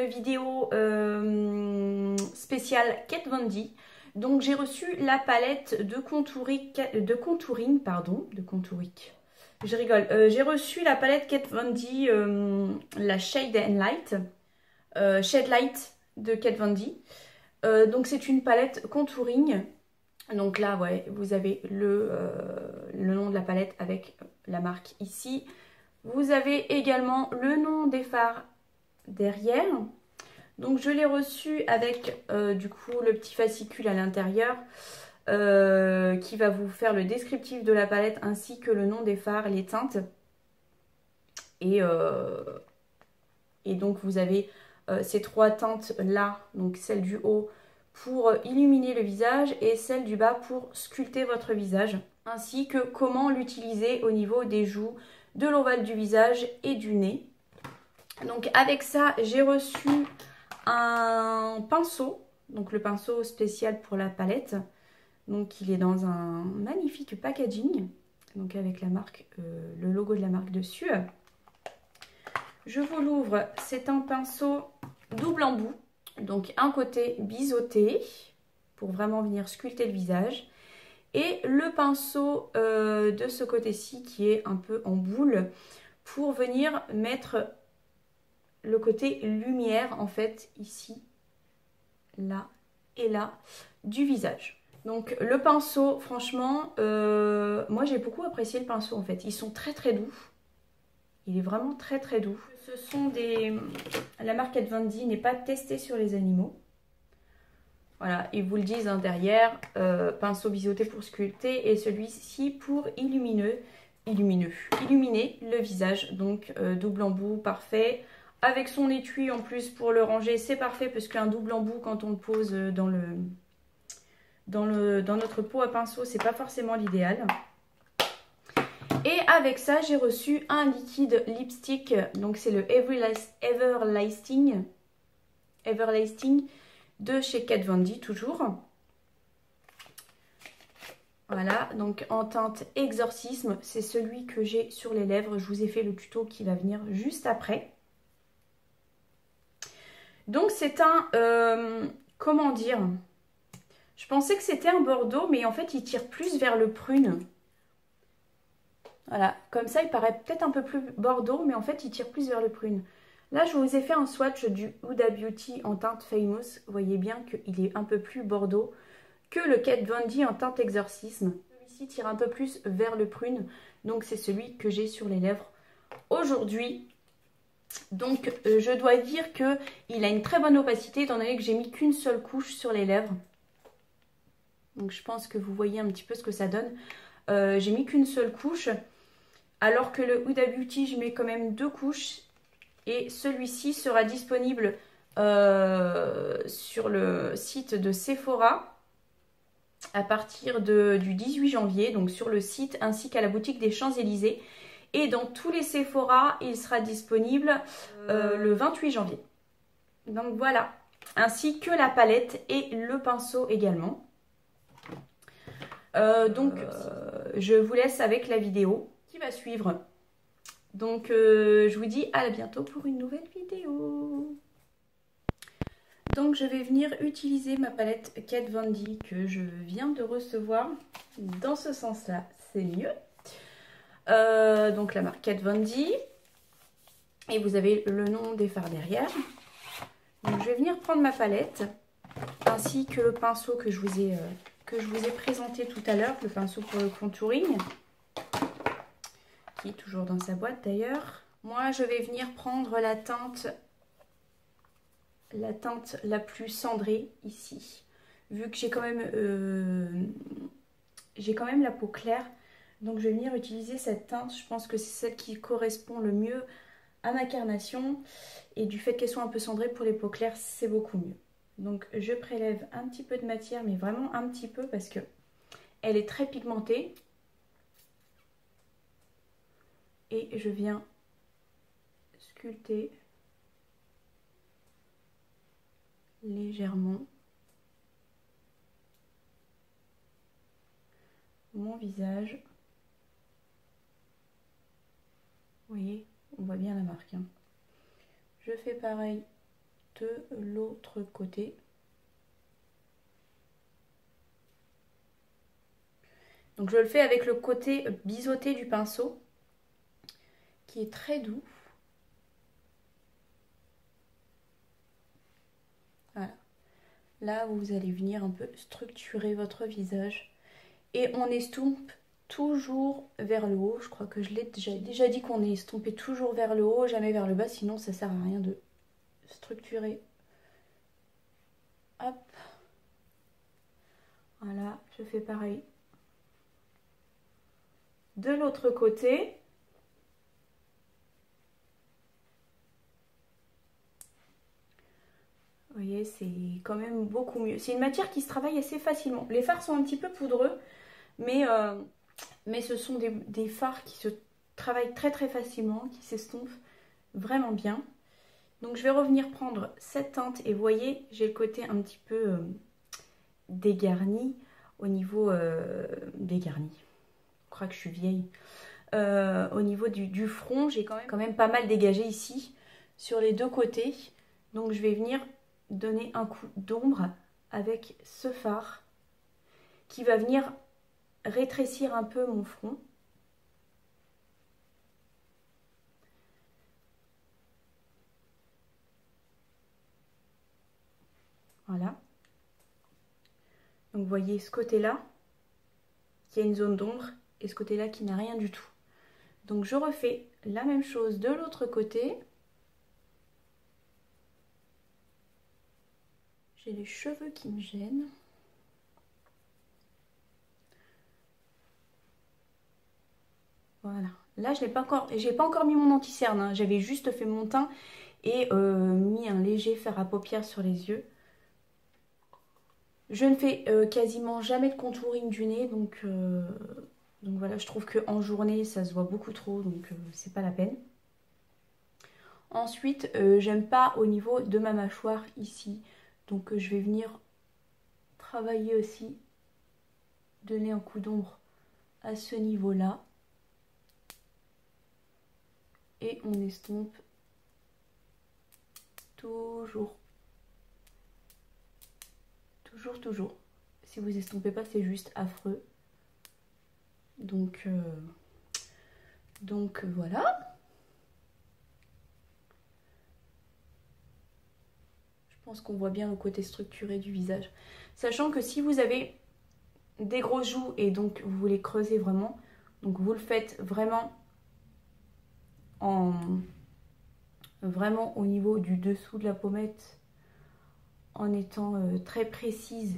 une vidéo spéciale Kat Von D. Donc j'ai reçu la palette de contouring, je rigole. J'ai reçu la palette Kat Von D, la Shade Light de Kat Von D. Donc c'est une palette contouring. Donc là, ouais, vous avez le nom de la palette avec la marque ici. Vous avez également le nom des fards derrière. Donc je l'ai reçu avec du coup le petit fascicule à l'intérieur qui va vous faire le descriptif de la palette ainsi que le nom des fards, les teintes. Et donc vous avez ces trois teintes là, donc celle du haut pour illuminer le visage et celle du bas pour sculpter votre visage, ainsi que comment l'utiliser au niveau des joues, de l'ovale du visage et du nez. Donc avec ça, j'ai reçu un pinceau, donc le pinceau spécial pour la palette. Donc il est dans un magnifique packaging, donc avec la marque, le logo de la marque dessus. Je vous l'ouvre, c'est un pinceau double embout. Donc un côté biseauté pour vraiment venir sculpter le visage. Et le pinceau de ce côté-ci qui est un peu en boule pour venir mettre le côté lumière en fait ici, là et là du visage. Donc le pinceau, franchement, moi j'ai beaucoup apprécié le pinceau en fait. Ils sont très très doux. Il est vraiment très très doux. Ce sont des... La marque Kat Von D n'est pas testée sur les animaux. Voilà, ils vous le disent hein, derrière. Pinceau biseauté pour sculpter et celui-ci pour illuminer le visage. Donc double embout, parfait. Avec son étui en plus pour le ranger, c'est parfait parce qu'un double embout quand on le pose dans notre pot à pinceau, c'est pas forcément l'idéal. Et avec ça, j'ai reçu un liquide lipstick. Donc, c'est le Everlasting de chez Kat Von D, toujours. Voilà, donc en teinte Exorcisme. C'est celui que j'ai sur les lèvres. Je vous ai fait le tuto qui va venir juste après. Donc, c'est un... comment dire? Je pensais que c'était un bordeaux, mais en fait, il tire plus vers le prune. Voilà, comme ça, il paraît peut-être un peu plus bordeaux, mais en fait, il tire plus vers le prune. Là, je vous ai fait un swatch du Huda Beauty en teinte Famous. Vous voyez bien qu'il est un peu plus bordeaux que le Kat Von D en teinte Exorcisme. Celui-ci tire un peu plus vers le prune, donc c'est celui que j'ai sur les lèvres aujourd'hui. Donc, je dois dire qu'il a une très bonne opacité, étant donné que j'ai mis qu'une seule couche sur les lèvres. Donc, je pense que vous voyez un petit peu ce que ça donne. J'ai mis qu'une seule couche. Alors que le Huda Beauty, je mets quand même 2 couches. Et celui-ci sera disponible sur le site de Sephora à partir du 18 janvier. Donc sur le site ainsi qu'à la boutique des Champs-Élysées. Et dans tous les Sephora, il sera disponible le 28 janvier. Donc voilà. Ainsi que la palette et le pinceau également. Je vous laisse avec la vidéo qui va suivre. Donc je vous dis à bientôt pour une nouvelle vidéo. Donc je vais venir utiliser ma palette Kat Von D que je viens de recevoir. Dans ce sens là, c'est mieux. Donc la marque Kat Von D. Et vous avez le nom des fards derrière. Donc je vais venir prendre ma palette ainsi que le pinceau que je vous ai présenté tout à l'heure, le pinceau pour le contouring, qui est toujours dans sa boîte d'ailleurs. Moi, je vais venir prendre la teinte la plus cendrée ici, vu que j'ai quand même la peau claire. Donc, je vais venir utiliser cette teinte. Je pense que c'est celle qui correspond le mieux à ma carnation. Et du fait qu'elle soit un peu cendrée pour les peaux claires, c'est beaucoup mieux. Donc, je prélève un petit peu de matière, mais vraiment un petit peu parce que elle est très pigmentée. Et je viens sculpter légèrement mon visage. Vous voyez, on voit bien la marque. Hein. Je fais pareil de l'autre côté. Donc je le fais avec le côté biseauté du pinceau, qui est très doux. Voilà. Là, vous allez venir un peu structurer votre visage. Et on estompe toujours vers le haut. Je crois que je l'ai déjà dit qu'on est estompé toujours vers le haut, jamais vers le bas. Sinon, ça sert à rien de structurer. Hop. Voilà, je fais pareil. De l'autre côté. Vous voyez, c'est quand même beaucoup mieux. C'est une matière qui se travaille assez facilement. Les fards sont un petit peu poudreux, mais ce sont des fards qui se travaillent très très facilement, qui s'estompent vraiment bien. Donc je vais revenir prendre cette teinte et vous voyez, j'ai le côté un petit peu dégarni au niveau dégarni. Je crois que je suis vieille. Au niveau du front, j'ai quand même pas mal dégagé ici sur les deux côtés. Donc je vais venir donner un coup d'ombre avec ce fard qui va venir rétrécir un peu mon front. Voilà. Donc vous voyez ce côté-là qui a une zone d'ombre et ce côté-là qui n'a rien du tout. Donc je refais la même chose de l'autre côté. J'ai les cheveux qui me gênent. Voilà. Là, je n'ai pas encore mis mon anti-cerne, hein. J'avais juste fait mon teint et mis un léger fard à paupières sur les yeux. Je ne fais quasiment jamais de contouring du nez, donc voilà, je trouve qu'en journée, ça se voit beaucoup trop, donc c'est pas la peine. Ensuite, j'aime pas au niveau de ma mâchoire ici, donc je vais venir travailler aussi, donner un coup d'ombre à ce niveau-là. Et on estompe toujours. Toujours. Si vous estompez pas, c'est juste affreux. Donc voilà. Je pense qu'on voit bien le côté structuré du visage. Sachant que si vous avez des grosses joues et donc vous voulez creuser vraiment, donc vous le faites vraiment au niveau du dessous de la pommette, en étant très précise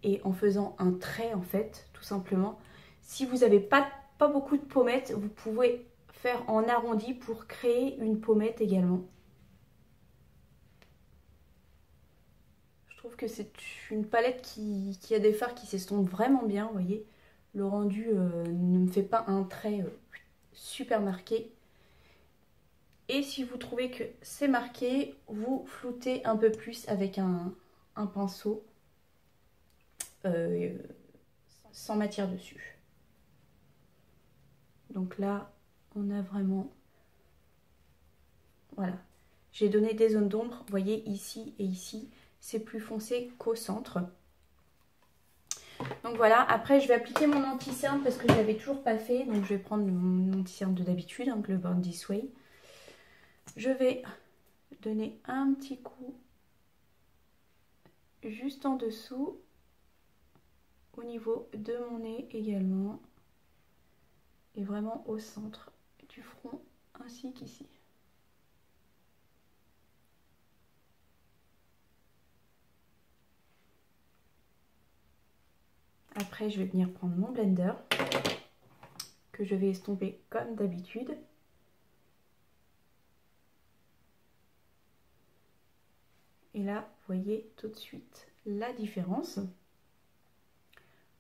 et en faisant un trait en fait, tout simplement. Si vous n'avez pas beaucoup de pommettes, vous pouvez faire en arrondi pour créer une pommette également. Je trouve que c'est une palette qui a des fards qui s'estompent vraiment bien, vous voyez. Le rendu ne me fait pas un trait super marqué. Et si vous trouvez que c'est marqué, vous floutez un peu plus avec un pinceau sans matière dessus. Donc là, on a vraiment... Voilà. J'ai donné des zones d'ombre, vous voyez, ici et ici. C'est plus foncé qu'au centre. Donc voilà, après je vais appliquer mon anti-cerne parce que je ne l'avais toujours pas fait. Donc je vais prendre mon anti-cerne de d'habitude, donc le Born This Way. Je vais donner un petit coup juste en dessous, au niveau de mon nez également, et vraiment au centre du front ainsi qu'ici. Après, je vais venir prendre mon blender que je vais estomper comme d'habitude. Et là, vous voyez tout de suite la différence.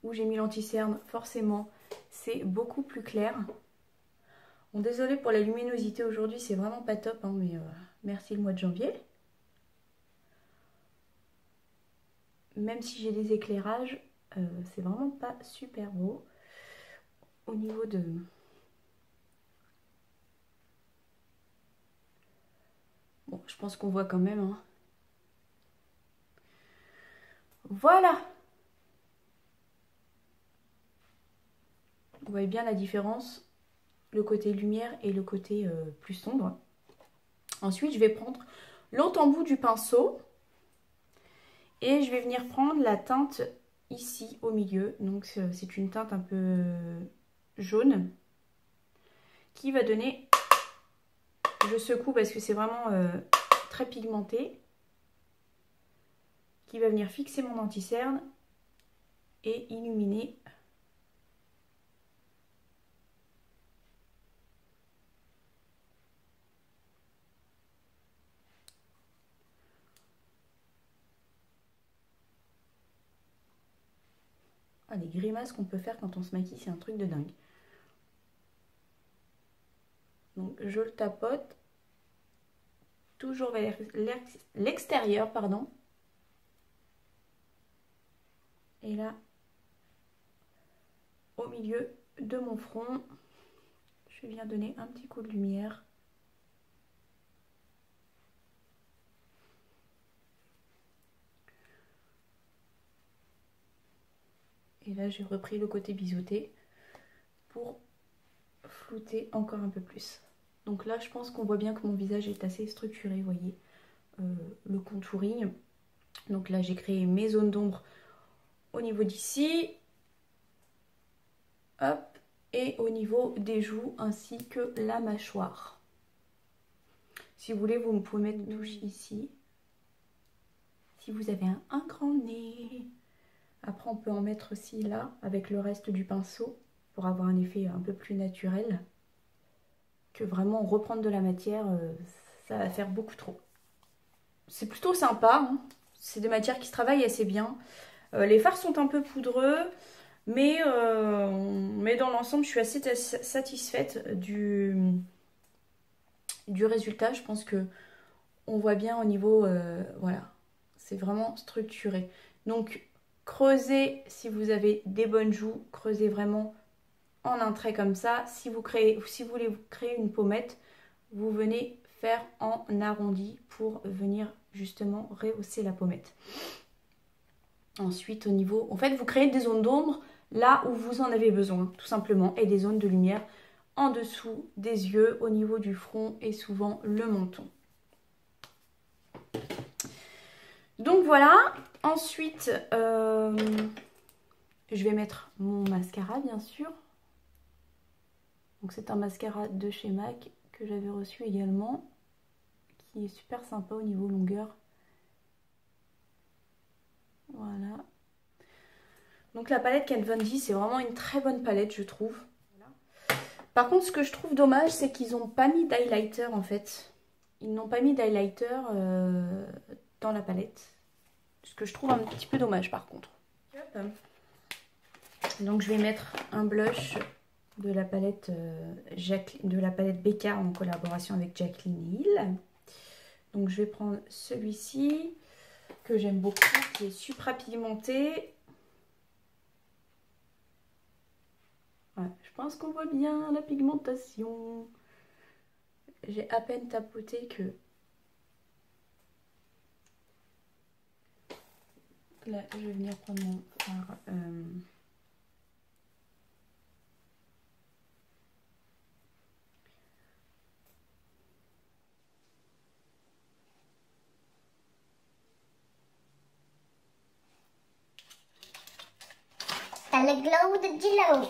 Où j'ai mis l'anti-cerne, forcément, c'est beaucoup plus clair. Bon, désolée pour la luminosité aujourd'hui, c'est vraiment pas top, hein, mais merci le mois de janvier. Même si j'ai des éclairages, c'est vraiment pas super beau. Au niveau de... Bon, je pense qu'on voit quand même, hein. Voilà. Vous voyez bien la différence, le côté lumière et le côté plus sombre. Ensuite, je vais prendre l'autre embout du pinceau et je vais venir prendre la teinte ici au milieu. Donc c'est une teinte un peu jaune qui va donner, je secoue parce que c'est vraiment très pigmenté, qui va venir fixer mon anti-cerne et illuminer . Ah, les grimaces qu'on peut faire quand on se maquille, c'est un truc de dingue. Donc je le tapote toujours vers l'extérieur, pardon. Et là, au milieu de mon front, je viens donner un petit coup de lumière. Et là, j'ai repris le côté biseauté pour flouter encore un peu plus. Donc là, je pense qu'on voit bien que mon visage est assez structuré, vous voyez, le contouring. Donc là, j'ai créé mes zones d'ombre au niveau d'ici, hop, et au niveau des joues ainsi que la mâchoire. Si vous voulez, vous pouvez mettre une touche ici. Si vous avez un grand nez. Après, on peut en mettre aussi là, avec le reste du pinceau, pour avoir un effet un peu plus naturel. Que vraiment reprendre de la matière, ça va faire beaucoup trop. C'est plutôt sympa, hein. C'est des matières qui se travaillent assez bien. Les fards sont un peu poudreux, mais dans l'ensemble, je suis assez satisfaite du résultat. Je pense que on voit bien au niveau, voilà, c'est vraiment structuré. Donc, creusez si vous avez des bonnes joues, creusez vraiment en un trait comme ça. Si vous voulez créer une pommette, vous venez faire en arrondi pour venir justement rehausser la pommette. Ensuite, au niveau, en fait, vous créez des zones d'ombre là où vous en avez besoin, tout simplement, et des zones de lumière en dessous des yeux, au niveau du front et souvent le menton. Donc voilà. Ensuite, je vais mettre mon mascara, bien sûr. Donc c'est un mascara de chez MAC que j'avais reçu également, qui est super sympa au niveau longueur. Voilà. Donc la palette Kat Von D, c'est vraiment une très bonne palette, je trouve. Voilà. Par contre, ce que je trouve dommage, c'est qu'ils n'ont pas mis d'highlighter en fait. Ils n'ont pas mis d'highlighter dans la palette. Ce que je trouve un petit peu dommage par contre. Donc je vais mettre un blush de la palette BK en collaboration avec Jaclyn Hill. Donc je vais prendre celui-ci que j'aime beaucoup, qui est supra pigmenté. Ouais, je pense qu'on voit bien la pigmentation. J'ai à peine tapoté que... Là, je vais venir prendre mon fard. T'as le glow de Gillo.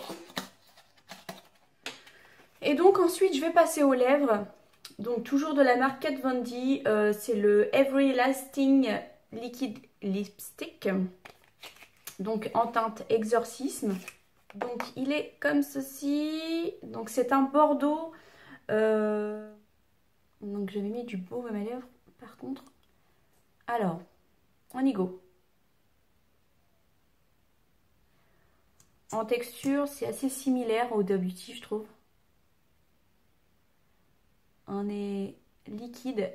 Et donc ensuite, je vais passer aux lèvres. Donc toujours de la marque Kat Von D. C'est le Everlasting Liquid Lipstick. Donc en teinte Exorcisme. Donc il est comme ceci. Donc c'est un bordeaux. Donc j'avais mis du baume à mes lèvres par contre. Alors, on y go. En texture, c'est assez similaire au d'habitude, je trouve. On est liquide.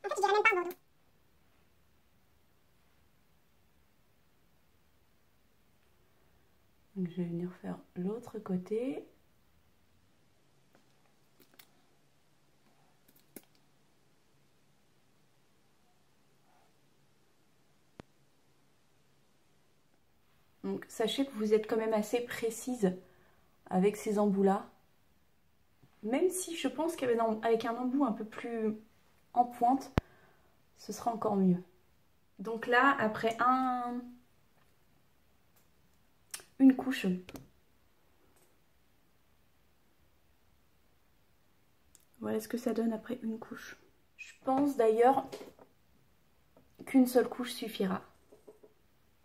En fait, je dirais même pas bordeaux. Donc je vais venir faire l'autre côté. Donc sachez que vous êtes quand même assez précise avec ces embouts-là. Même si je pense qu'avec un embout un peu plus en pointe, ce sera encore mieux. Donc là, après une couche, voilà ce que ça donne après une couche. Je pense d'ailleurs qu'une seule couche suffira.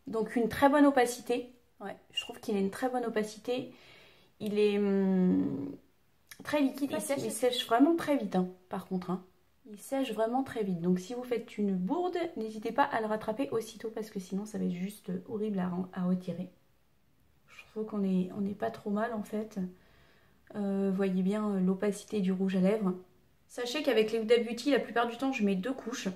Donc une très bonne opacité. Ouais, je trouve qu'il a une très bonne opacité. Il est très liquide. Il sèche vraiment très vite, hein, par contre. Hein. Il sèche vraiment très vite. Donc si vous faites une bourde, n'hésitez pas à le rattraper aussitôt parce que sinon ça va être juste horrible à retirer. Je trouve qu'on n'est pas trop mal en fait. Voyez bien l'opacité du rouge à lèvres. Sachez qu'avec les Huda Beauty, la plupart du temps, je mets 2 couches.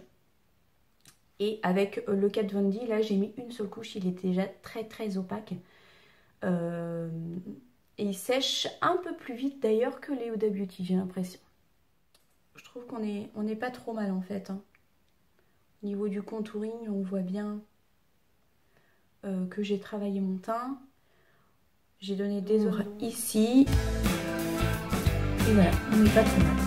Et avec le Kat Von D, là, j'ai mis une seule couche. Il est déjà très très opaque. Et il sèche un peu plus vite d'ailleurs que les Huda Beauty, j'ai l'impression. Je trouve qu'on n'est pas trop mal en fait. Hein. Au niveau du contouring, on voit bien que j'ai travaillé mon teint. J'ai donné des œuvres ici. Et voilà, on n'est pas trop mal.